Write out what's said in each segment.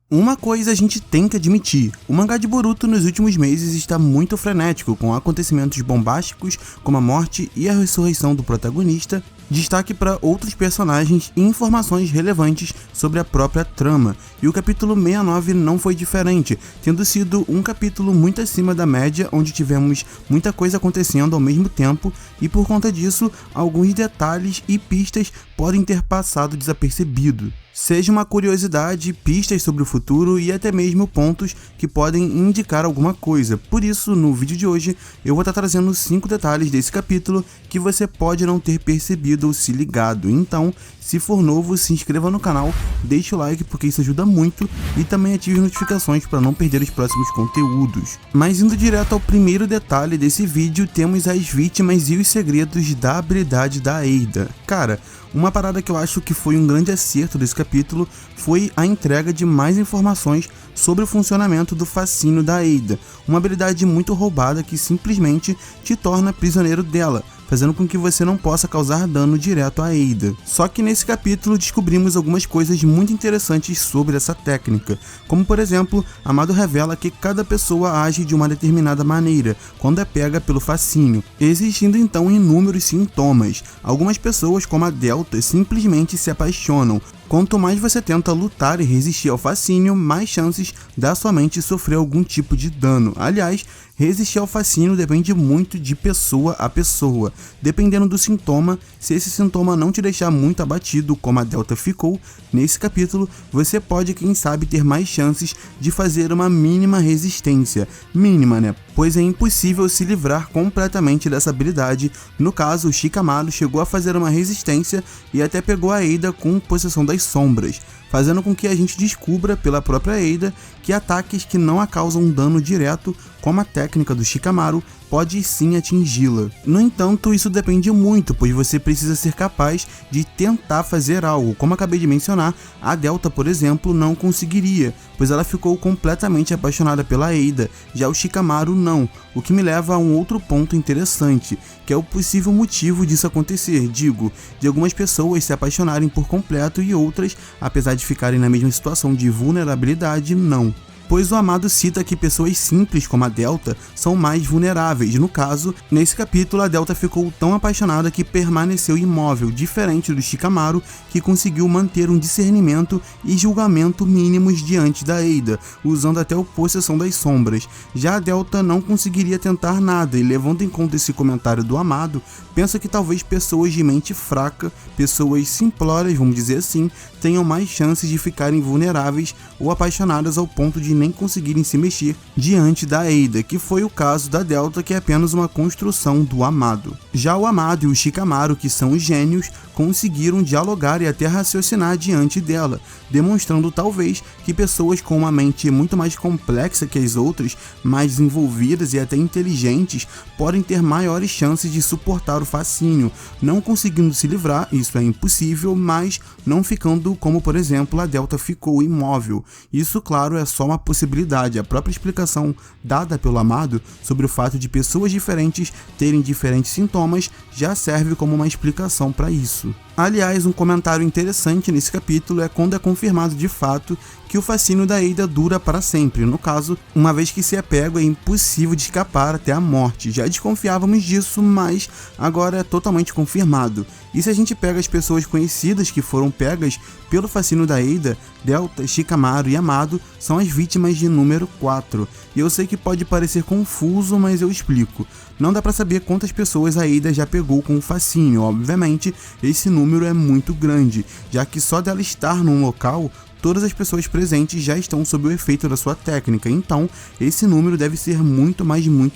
Uma coisa a gente tem que admitir, o mangá de Boruto nos últimos meses está muito frenético, com acontecimentos bombásticos como a morte e a ressurreição do protagonista, destaque para outros personagens e informações relevantes sobre a própria trama, e o capítulo 69 não foi diferente, tendo sido um capítulo muito acima da média, onde tivemos muita coisa acontecendo ao mesmo tempo, e por conta disso, alguns detalhes e pistas podem ter passado desapercebido. Seja uma curiosidade, pistas sobre o futuro e até mesmo pontos que podem indicar alguma coisa. Por isso, no vídeo de hoje, eu vou estar trazendo 5 detalhes desse capítulo que você pode não ter percebido ou se ligado. Então, se for novo, se inscreva no canal, deixe o like porque isso ajuda muito e também ative as notificações para não perder os próximos conteúdos. Mas indo direto ao primeiro detalhe desse vídeo, temos as vítimas e os segredos da habilidade da Eida. Cara, uma parada que eu acho que foi um grande acerto desse capítulo foi a entrega de mais informações sobre o funcionamento do fascínio da Eida, uma habilidade muito roubada que simplesmente te torna prisioneiro dela, fazendo com que você não possa causar dano direto a Eida. Só que nesse capítulo descobrimos algumas coisas muito interessantes sobre essa técnica, como por exemplo, Amado revela que cada pessoa age de uma determinada maneira quando é pega pelo fascínio, existindo então inúmeros sintomas. Algumas pessoas, como a Delta, simplesmente se apaixonam. Quanto mais você tenta lutar e resistir ao fascínio, mais chances da sua mente sofrer algum tipo de dano. Aliás, resistir ao fascínio depende muito de pessoa a pessoa. Dependendo do sintoma, se esse sintoma não te deixar muito abatido, como a Delta ficou, nesse capítulo, você pode, quem sabe, ter mais chances de fazer uma mínima resistência. Mínima, né? Pois é impossível se livrar completamente dessa habilidade. No caso, o Shikamaru chegou a fazer uma resistência e até pegou a Eida com possessão das sombras, fazendo com que a gente descubra pela própria Eida que ataques que não a causam dano direto, como a técnica do Shikamaru, pode sim atingi-la. No entanto, isso depende muito, pois você precisa ser capaz de tentar fazer algo. Como acabei de mencionar, a Delta, por exemplo, não conseguiria, pois ela ficou completamente apaixonada pela Eida, já o Shikamaru não, o que me leva a um outro ponto interessante, que é o possível motivo disso acontecer, de algumas pessoas se apaixonarem por completo e outras, apesar de ficarem na mesma situação de vulnerabilidade, não. Pois o Amado cita que pessoas simples como a Delta são mais vulneráveis. No caso, nesse capítulo a Delta ficou tão apaixonada que permaneceu imóvel, diferente do Shikamaru, que conseguiu manter um discernimento e julgamento mínimos diante da Eida, usando até a possessão das sombras. Já a Delta não conseguiria tentar nada, e levando em conta esse comentário do Amado, pensa que talvez pessoas de mente fraca, pessoas simplórias, vamos dizer assim, tenham mais chances de ficarem vulneráveis ou apaixonadas ao ponto de nem conseguirem se mexer diante da Eida, que foi o caso da Delta, que é apenas uma construção do Amado. Já o Amado e o Shikamaru, que são os gênios, conseguiram dialogar e até raciocinar diante dela, demonstrando talvez que pessoas com uma mente muito mais complexa que as outras, mais desenvolvidas e até inteligentes, podem ter maiores chances de suportar o fascínio, não conseguindo se livrar, isso é impossível, mas não ficando como, por exemplo, a Delta ficou imóvel. Isso, claro, é só uma possibilidade. A própria explicação dada pelo Amado sobre o fato de pessoas diferentes terem diferentes sintomas já serve como uma explicação para isso. Aliás, um comentário interessante nesse capítulo é quando é confirmado de fato que o fascínio da Eida dura para sempre. No caso, uma vez que se é pego, é impossível de escapar até a morte. Já desconfiávamos disso, mas agora é totalmente confirmado. E se a gente pega as pessoas conhecidas que foram pegas pelo fascínio da Eida, Delta, Shikamaru e Amado são as vítimas de número 4. E eu sei que pode parecer confuso, mas eu explico. Não dá para saber quantas pessoas a Eida já pegou com o fascínio. Obviamente, esse número é muito grande, já que só dela estar num local, todas as pessoas presentes já estão sob o efeito da sua técnica, então esse número deve ser muito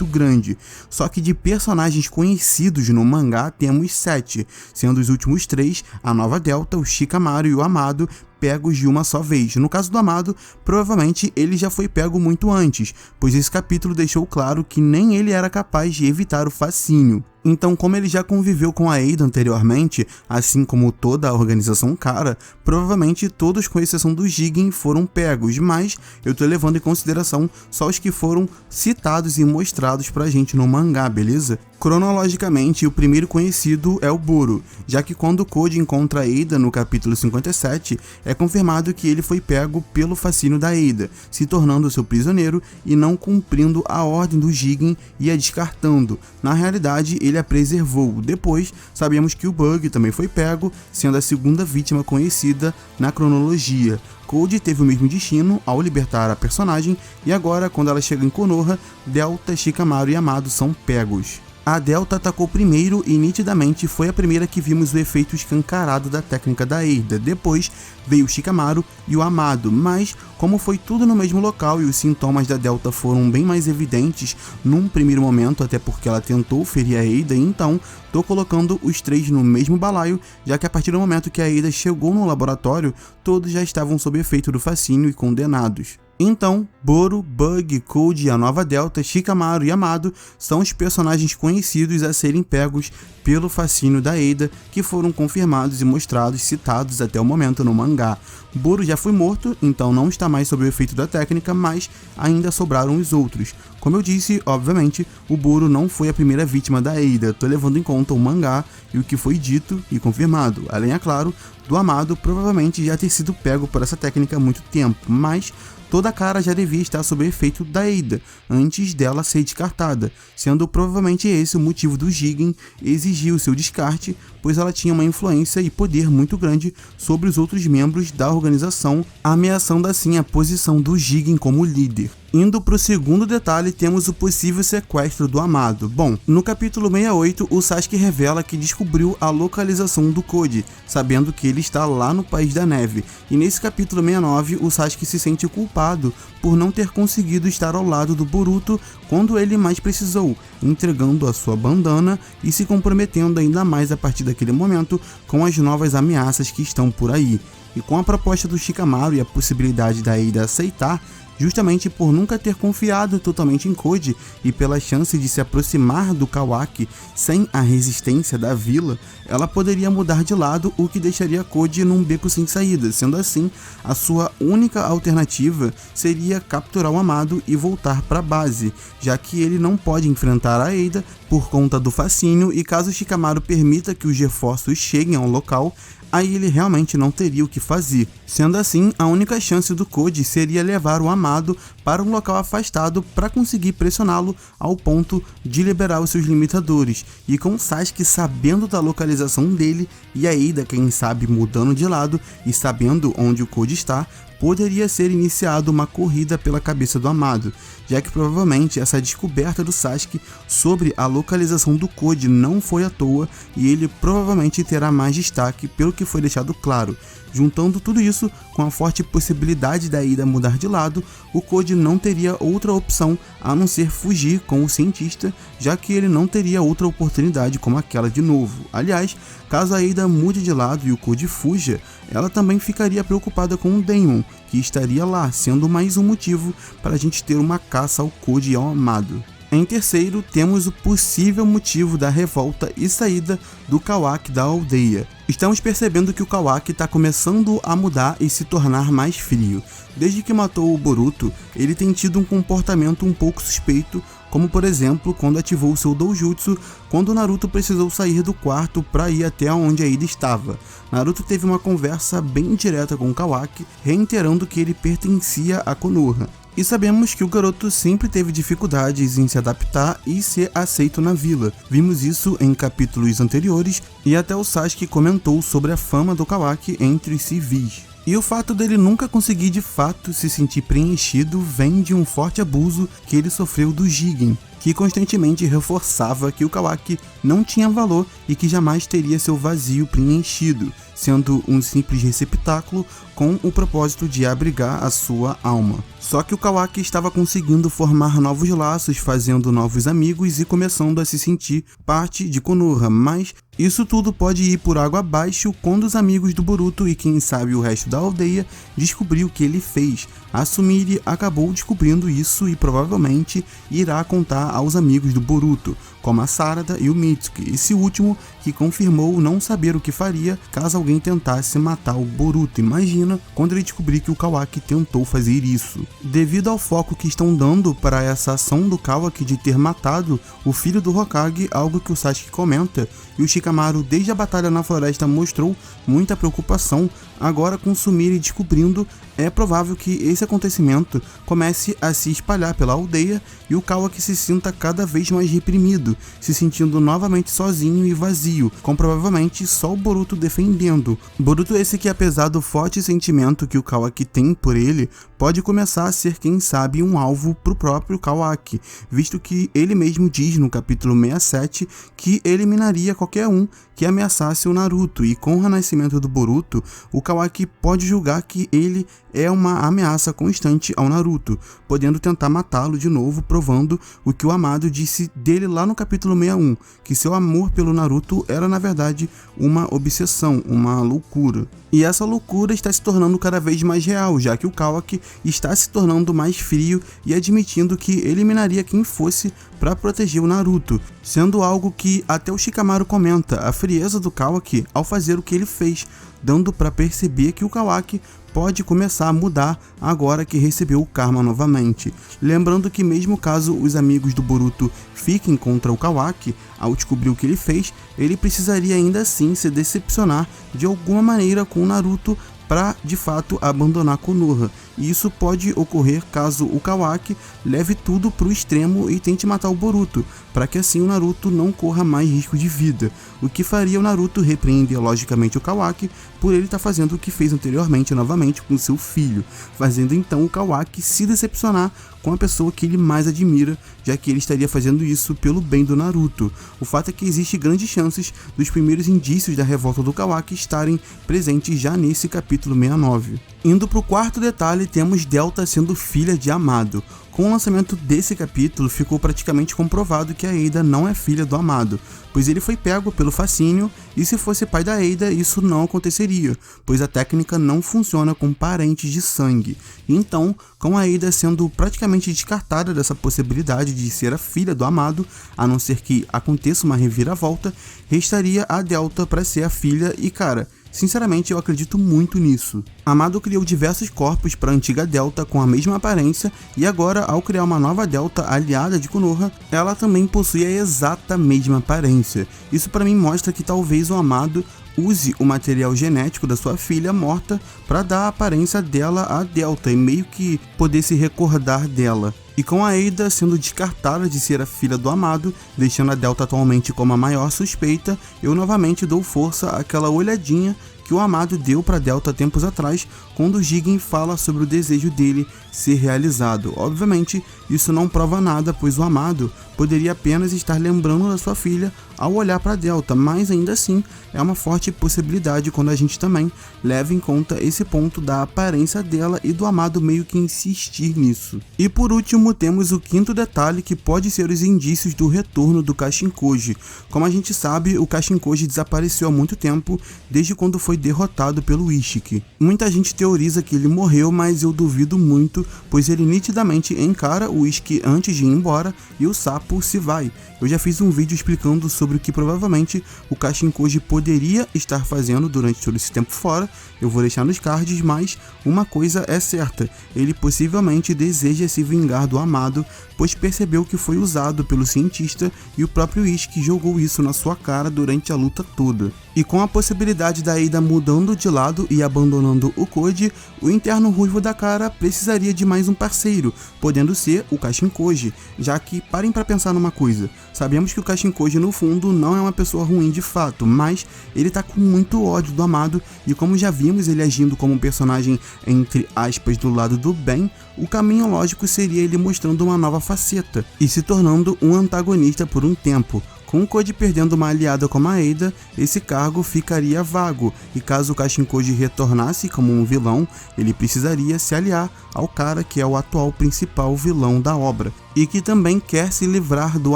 grande. Só que de personagens conhecidos no mangá temos 7, sendo os últimos 3, a nova Delta, o Shikamaru e o Amado, pegos de uma só vez. No caso do Amado, provavelmente ele já foi pego muito antes, pois esse capítulo deixou claro que nem ele era capaz de evitar o fascínio. Então, como ele já conviveu com a Eida anteriormente, assim como toda a organização Kara, provavelmente todos, com exceção do Jigen, foram pegos, mas eu tô levando em consideração só os que foram citados e mostrados pra gente no mangá, beleza? Cronologicamente, o primeiro conhecido é o Boro, já que quando Code encontra Ada no capítulo 57, é confirmado que ele foi pego pelo fascínio da Ada, se tornando seu prisioneiro e não cumprindo a ordem do Jigen e a descartando. Na realidade, ele a preservou. Depois, sabemos que o Bug também foi pego, sendo a segunda vítima conhecida na cronologia. Code teve o mesmo destino ao libertar a personagem, e agora, quando ela chega em Konoha, Delta, Shikamaru e Amado são pegos. A Delta atacou primeiro e nitidamente foi a primeira que vimos o efeito escancarado da técnica da Ada. Depois veio o Shikamaru e o Amado, mas como foi tudo no mesmo local e os sintomas da Delta foram bem mais evidentes num primeiro momento, até porque ela tentou ferir a Ada, então tô colocando os três no mesmo balaio, já que a partir do momento que a Ada chegou no laboratório, todos já estavam sob efeito do fascínio e condenados. Então, Boro, Bug, Code, a nova Delta, Shikamaru e Amado são os personagens conhecidos a serem pegos pelo fascínio da Ada, que foram confirmados e mostrados, citados até o momento no mangá. Boro já foi morto, então não está mais sob o efeito da técnica, mas ainda sobraram os outros. Como eu disse, obviamente, o Boro não foi a primeira vítima da Ada, tô levando em conta o mangá e o que foi dito e confirmado, além, é claro, do Amado provavelmente já ter sido pego por essa técnica há muito tempo, mas toda a cara já devia estar sob o efeito da Ada, antes dela ser descartada, sendo provavelmente esse o motivo do Jigen exigir o seu descarte, pois ela tinha uma influência e poder muito grande sobre os outros membros da organização, ameaçando assim a posição do Jigen como líder. Indo para o segundo detalhe, temos o possível sequestro do Amado. Bom, no capítulo 68, o Sasuke revela que descobriu a localização do Code, sabendo que ele está lá no País da Neve. E nesse capítulo 69, o Sasuke se sente culpado por não ter conseguido estar ao lado do Boruto quando ele mais precisou, entregando a sua bandana e se comprometendo ainda mais a partir daquele momento com as novas ameaças que estão por aí. E com a proposta do Shikamaru e a possibilidade da Ada aceitar, justamente por nunca ter confiado totalmente em Code e pela chance de se aproximar do Kawaki sem a resistência da vila, ela poderia mudar de lado, o que deixaria Code num beco sem saída. Sendo assim, a sua única alternativa seria capturar o Amado e voltar para a base, já que ele não pode enfrentar a Ada por conta do fascínio, e caso Shikamaru permita que os reforços cheguem ao local, aí ele realmente não teria o que fazer. Sendo assim, a única chance do Code seria levar o Amado para um local afastado para conseguir pressioná-lo ao ponto de liberar os seus limitadores. E com Sasuke sabendo da localização dele e a Ada, quem sabe, mudando de lado e sabendo onde o Code está, poderia ser iniciada uma corrida pela cabeça do Amado, já que provavelmente essa descoberta do Sasuke sobre a localização do Code não foi à toa e ele provavelmente terá mais destaque pelo que foi deixado claro. Juntando tudo isso com a forte possibilidade da Ada mudar de lado, o Code não teria outra opção a não ser fugir com o cientista, já que ele não teria outra oportunidade como aquela de novo. Aliás, caso a Ada mude de lado e o Code fuja, ela também ficaria preocupada com o Daemon, que estaria lá, sendo mais um motivo para a gente ter uma caça ao Code e ao Amado. Em terceiro, temos o possível motivo da revolta e saída do Kawaki da aldeia. Estamos percebendo que o Kawaki está começando a mudar e se tornar mais frio. Desde que matou o Boruto, ele tem tido um comportamento um pouco suspeito, como por exemplo quando ativou seu Doujutsu, quando Naruto precisou sair do quarto para ir até onde a Ada estava. Naruto teve uma conversa bem direta com o Kawaki, reiterando que ele pertencia a Konoha. E sabemos que o garoto sempre teve dificuldades em se adaptar e ser aceito na vila. Vimos isso em capítulos anteriores e até o Sasuke comentou sobre a fama do Kawaki entre os civis. E o fato dele nunca conseguir de fato se sentir preenchido vem de um forte abuso que ele sofreu do Jigen, que constantemente reforçava que o Kawaki não tinha valor e que jamais teria seu vazio preenchido, sendo um simples receptáculo com o propósito de abrigar a sua alma. Só que o Kawaki estava conseguindo formar novos laços, fazendo novos amigos e começando a se sentir parte de Konoha, mas isso tudo pode ir por água abaixo quando os amigos do Boruto e quem sabe o resto da aldeia descobriu o que ele fez. A Sumire acabou descobrindo isso e provavelmente irá contar aos amigos do Boruto. como a Sarada e o Mitsuki, esse último que confirmou não saber o que faria caso alguém tentasse matar o Boruto. Imagina quando ele descobrir que o Kawaki tentou fazer isso. Devido ao foco que estão dando para essa ação do Kawaki de ter matado o filho do Hokage, algo que o Sasuke comenta, e o Shikamaru desde a batalha na floresta mostrou muita preocupação, agora com Sumire descobrindo, é provável que esse acontecimento comece a se espalhar pela aldeia e o Kawaki se sinta cada vez mais reprimido, se sentindo novamente sozinho e vazio, com provavelmente só o Boruto defendendo. Boruto esse que, apesar do forte sentimento que o Kawaki tem por ele, pode começar a ser, quem sabe, um alvo pro próprio Kawaki, visto que ele mesmo diz no capítulo 67 que eliminaria qualquer um que ameaçasse o Naruto, e com o renascimento do Boruto, o Kawaki pode julgar que ele é uma ameaça constante ao Naruto, podendo tentar matá-lo de novo, provando o que o Amado disse dele lá no capítulo 61, que seu amor pelo Naruto era na verdade uma obsessão, uma loucura. E essa loucura está se tornando cada vez mais real, já que o Kawaki está se tornando mais frio e admitindo que eliminaria quem fosse para proteger o Naruto, sendo algo que até o Shikamaru comenta, a frieza do Kawaki ao fazer o que ele fez, dando para perceber que o Kawaki pode começar a mudar agora que recebeu o karma novamente. Lembrando que mesmo caso os amigos do Boruto fiquem contra o Kawaki, ao descobrir o que ele fez, ele precisaria ainda assim se decepcionar de alguma maneira com o Naruto para de fato abandonar Konoha, e isso pode ocorrer caso o Kawaki leve tudo para o extremo e tente matar o Boruto, para que assim o Naruto não corra mais risco de vida, o que faria o Naruto repreender logicamente o Kawaki por ele estar fazendo o que fez anteriormente novamente com seu filho, fazendo então o Kawaki se decepcionar com a pessoa que ele mais admira, já que ele estaria fazendo isso pelo bem do Naruto. O fato é que existe grandes chances dos primeiros indícios da revolta do Kawaki estarem presentes já nesse capítulo 69. Indo para o quarto detalhe, temos Delta sendo filha de Amado. Com o lançamento desse capítulo, ficou praticamente comprovado que a Eida não é filha do Amado, pois ele foi pego pelo fascínio, e se fosse pai da Eida, isso não aconteceria, pois a técnica não funciona com parentes de sangue. Então, com a Eida sendo praticamente descartada dessa possibilidade de ser a filha do Amado, a não ser que aconteça uma reviravolta, restaria a Delta para ser a filha e, cara, sinceramente, eu acredito muito nisso. Amado criou diversos corpos para a antiga Delta com a mesma aparência, e agora, ao criar uma nova Delta aliada de Konoha, ela também possui a exata mesma aparência. Isso para mim mostra que talvez o Amado use o material genético da sua filha morta para dar a aparência dela à Delta e meio que poder se recordar dela. E com a Eida sendo descartada de ser a filha do Amado, deixando a Delta atualmente como a maior suspeita, eu novamente dou força àquela olhadinha que o Amado deu para Delta tempos atrás, quando o Jigen fala sobre o desejo dele ser realizado. Obviamente, isso não prova nada, pois o Amado poderia apenas estar lembrando da sua filha ao olhar para Delta, mas ainda assim é uma forte possibilidade quando a gente também leva em conta esse ponto da aparência dela e do Amado meio que insistir nisso. E por último, temos o quinto detalhe, que pode ser os indícios do retorno do Kashinkoji. Como a gente sabe, o Kashinkoji desapareceu há muito tempo, desde quando foi derrotado pelo Ishiki. Muita gente teoriza que ele morreu, mas eu duvido muito, pois ele nitidamente encara o Ishiki antes de ir embora e o sapo se vai. Eu já fiz um vídeo explicando sobre o que provavelmente o Kashinkoji poderia estar fazendo durante todo esse tempo fora, eu vou deixar nos cards, mas uma coisa é certa, ele possivelmente deseja se vingar do Amado, pois percebeu que foi usado pelo cientista e o próprio Ishiki jogou isso na sua cara durante a luta toda. E com a possibilidade da Eida mudando de lado e abandonando o Koji, o interno ruivo da cara precisaria de mais um parceiro, podendo ser o Kashinkoji, já que, parem pra pensar numa coisa, sabemos que o Kashinkoji no fundo não é uma pessoa ruim de fato, mas ele tá com muito ódio do Amado, e como já vimos ele agindo como um personagem entre aspas do lado do bem, o caminho lógico seria ele mostrando uma nova faceta e se tornando um antagonista por um tempo. Com o Koji perdendo uma aliada como a Eida, esse cargo ficaria vago, e caso o Kashinkoji retornasse como um vilão, ele precisaria se aliar ao cara que é o atual principal vilão da obra, e que também quer se livrar do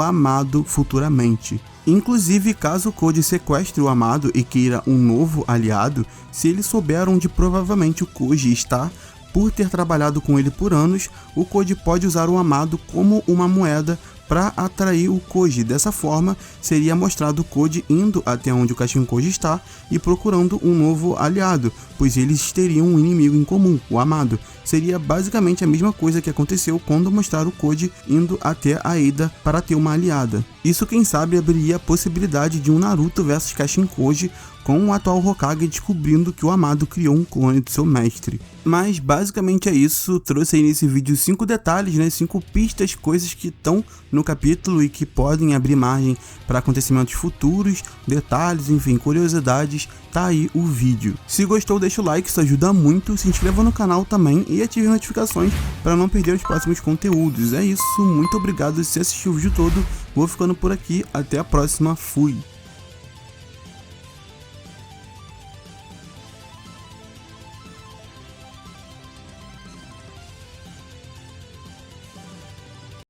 Amado futuramente. Inclusive, caso o Koji sequestre o Amado e queira um novo aliado, se eles souber onde provavelmente o Koji está, por ter trabalhado com ele por anos, o Koji pode usar o Amado como uma moeda para atrair o Koji. Dessa forma, seria mostrado o Koji indo até onde o Kashin Koji está e procurando um novo aliado, pois eles teriam um inimigo em comum, o Amado. Seria basicamente a mesma coisa que aconteceu quando mostraram o Koji indo até a Eida para ter uma aliada. Isso, quem sabe, abriria a possibilidade de um Naruto versus Kashin Koji, com o atual Hokage descobrindo que o Amado criou um clone de seu mestre. Mas basicamente é isso, trouxe aí nesse vídeo 5 detalhes, né, 5 pistas, coisas que estão no capítulo e que podem abrir margem para acontecimentos futuros, detalhes, enfim, curiosidades. Tá aí o vídeo. Se gostou, deixa o like, isso ajuda muito, se inscreva no canal também e ative as notificações para não perder os próximos conteúdos. É isso, muito obrigado se assistiu o vídeo todo, vou ficando por aqui, até a próxima, fui!